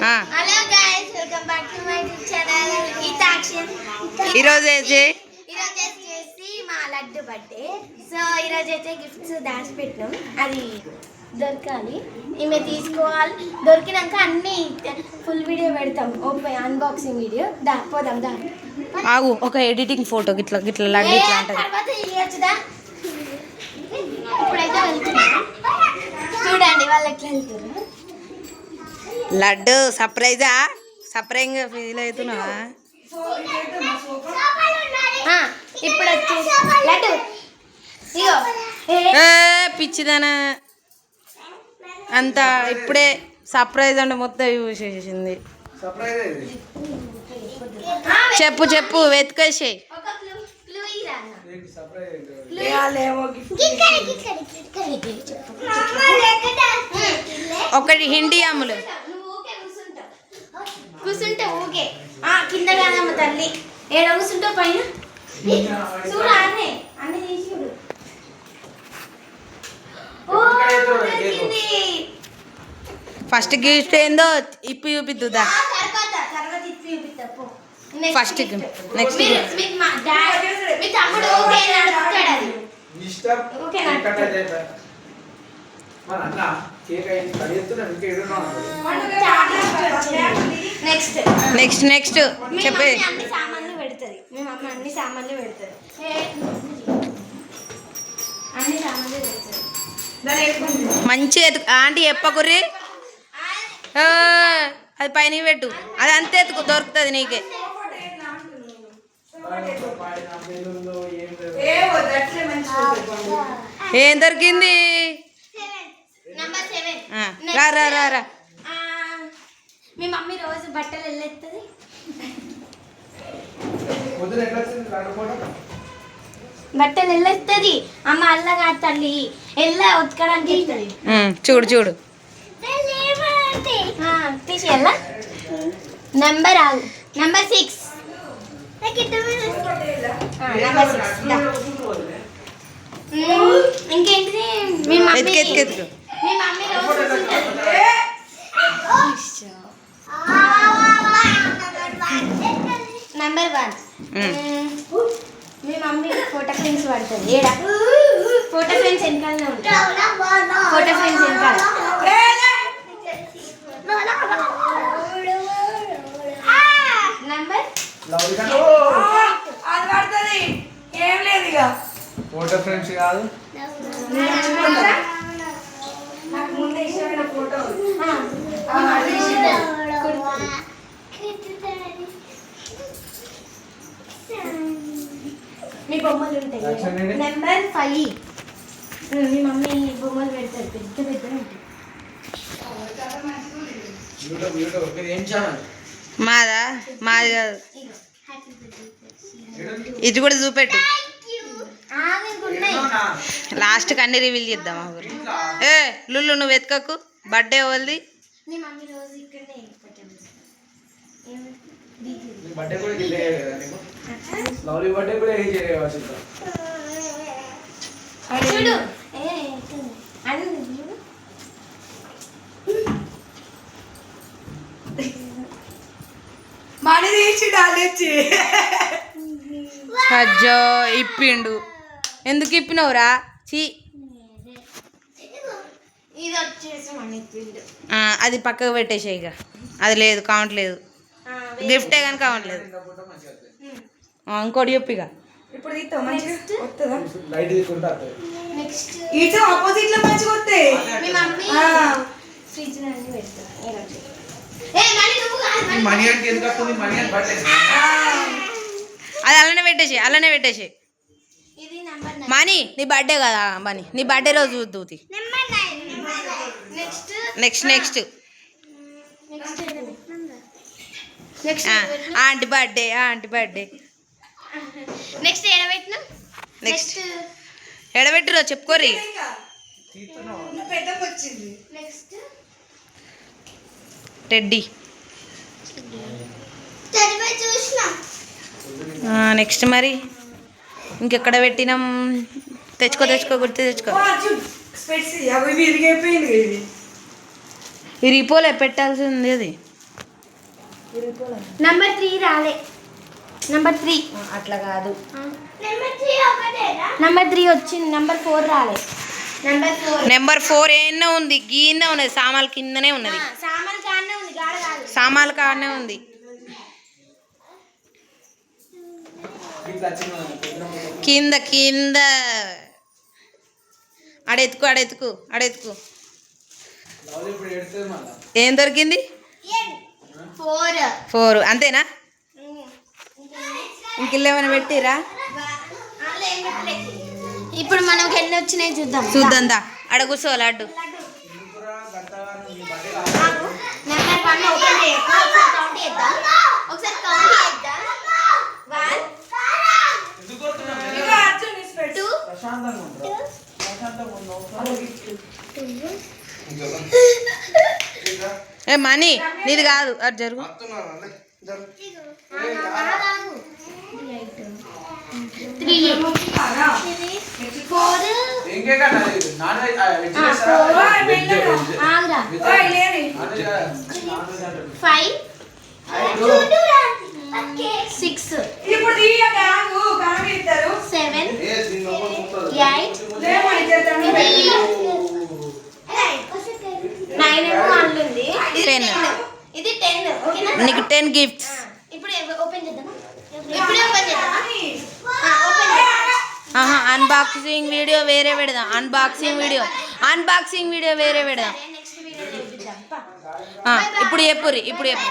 Hello guys, welcome back to my channel ఇతాక్షన్. ఈరోజు వచ్చేసి మా లడ్డు బర్త్డే. సో ఈరోజు అయితే గిఫ్ట్స్ దాచి పెట్టినాం, అది దొరకాలి, ఈమె తీసుకోవాలి. దొరికినాక అన్ని ఫుల్ వీడియో పెడతాం, ఓపెన్ అన్బాక్సింగ్ వీడియో. పోదాం దా. ఆగు, ఒక ఎడిటింగ్ ఫోటో గిట్లా గిట్లా లడ్డు ఇట్లా అంటది. తర్వాత ఇవ్వచ్చుదా. ఇప్పుడైతే వెళ్తున్నాం, చూడండి వాళ్ళు ఎట్లా వెళ్తున్నారు. లడ్డు సర్ప్రైజా? సర్ప్రైజ్ ఫీల్ అవుతున్నావా? ఇప్పుడు వచ్చేసి లడ్డు ఇగో పిచ్చిదానా అంత ఇప్పుడే సర్ప్రైజ్ అంటే మొత్తం చూసేసింది. చెప్పు చెప్పు, వెతుకేసే. ఒకటి హిందీ అమ్ములు కూర్చుంటే ఊకే కింద కాదమ్మ తల్లి, ఏడ కూర్చుంటావు పైన చూడు. అన్నీ అన్ని తీసి చూడు. ఫస్ట్ గిఫ్ట్ ఏందో ఇప్పి చూపిద్దుదా. ఫస్ట్ నెక్స్ట్ నెక్స్ట్ నెక్స్ట్ చెప్పే. అన్ని సామాన్లు పెడుతుంది, మేము అమ్మ అన్ని సామాన్లు పెడుతుంది, అన్ని సామాన్లు పెడుతుంది. మంచిగా ఎత్తుకు ఆంటీ చెప్పకుర్రి, అది పైన పెట్టు, అది అంతే ఎత్తుకు దొరుకుతుంది నీకే. ఏం దొరికింది? రా రా రా రా. మీ మమ్మీ రోజు బట్టలు వెళ్ళేస్తుంది, బట్టలు వెళ్ళేస్తుంది. అమ్మ అల్లగా తల్లి ఎల్ల ఉతకడానికి వెళ్తుంది. చూడు చూడు తీసేయాల. నెంబర్ 6 నెంబర్ 6 ఇంకేంటిది? మీ మమ్మీ మీ మమ్మీ రోజు నెంబర్ 1 మీ మమ్మీ ఫోటో ఫ్రేమ్స్ పడుతుంది. ఏడా ఫోటో ఫ్రేమ్స్ వెనకాలనే ఉంటుంది, ఫోటో ఫ్రేమ్స్ వెనకాల. నెంబర్ అది పడుతుంది, ఏం లేదు ఇక ఫోటో ఫ్రేమ్స్ కాదు. నాకు ముందే ఇష్టమైన ఫోటో మీ బొమ్మలు ఉంటాయి. నెంబర్ 5 మీ మమ్మీ బొమ్మలు పెడతారు, పెద్ద పెద్ద ఉంటాయి. మాదా? మాది కాదు, ఇది కూడా చూపెట్టు. లాస్ట్కి అన్ని రివీల్ చేద్దాం. ఏ లుల్లు నువ్వు వెతకకు, బర్త్డే వాళ్ళది. చూడు మనీ తీసి డాలిచ్చి అజ్జో ఇప్పిండు. ఎందుకు ఇప్పినవురా? చీ, ఇది వచ్చేసి మనీ పిండు. అది పక్కకు పెట్టేసే, ఇక అది లేదు, కౌంట్ లేదు. గిఫ్టే కానీ కౌంట్ లేదు. ఇంకోటి చెప్పు ఇక. ఇప్పుడు తీస్తావు మంచిగా వస్తుందా? నెక్స్ట్ ఇటు ఆపోజిట్ లో మంచిగా వస్తాయి. మీ మమ్మీ ఫ్రిడ్జ్ అన్ని పెడతారు. అది అలానే పెట్టేసి, అలానే పెట్టేసి. ఇది నెంబర్ 9. మనీ నీ బర్త్డే కదా, మనీ నీ బర్త్డే రోజు చూద్దు. Number 9. Next next next next aunty birthday, aunty birthday. Next ఎడబెట్టినా. నెక్స్ట్ ఎడబెట్టురో చెప్పుకోర్రి. వచ్చింది నెక్స్ట్ టెడ్డీ. నెక్స్ట్ మరి ఇంకెక్కడ పెట్టినాం? తెచ్చుకో తెచ్చుకో, గుర్తు తెచ్చుకో. విరిగిపోలే, పెట్టాల్సింది అది. నెంబర్ 3 రాలే. నెంబర్ 3 అట్లా కాదు. నెంబర్ 3 వచ్చింది. నెంబర్ 4 రాలే. నెంబర్ 4 ఏమన్నా ఉంది, గీనే ఉన్నది, సామాన్ల కిందనే ఉన్నది. సామాన్ కాడనే ఉంది, గాడ కాదు. సామాన్ల కాడనే ఉంది. కింద కింద అడెత్తుకు. ఏం దొరికింది? 4 అంతేనా? ఇంకెళ్ళేమైనా పెట్టిరా? ఇప్పుడు మనకి ఎన్ని వచ్చినాయి చూద్దాం. అడ కూర్చో లడ్డు. నెంబర్ 1 ఓపెన్ చేయొద్దు. ఒకసారి కౌంట్ చేద్దాం. 1 2 ఏ మనీ నీది కాదు, అది జరుగు. 3 4 5 6 7 8 9 ఏమో అందుంది. 10. ఇది 10. ఓకేనా? నీకు 10 గిఫ్ట్స్. ఇప్పుడు ఓపెన్ చేద్దామా? ఇప్పుడే ఓపెన్ చేద్దామా? ఓపెన్ చేద్దాం. అన్బాక్సింగ్ వీడియో వేరే పెడదాం. అన్బాక్సింగ్ వీడియో వేరే పెడదాం. నెక్స్ట్ వీడియోలో చూపిద్దాం. ఇప్పుడు చెప్పు.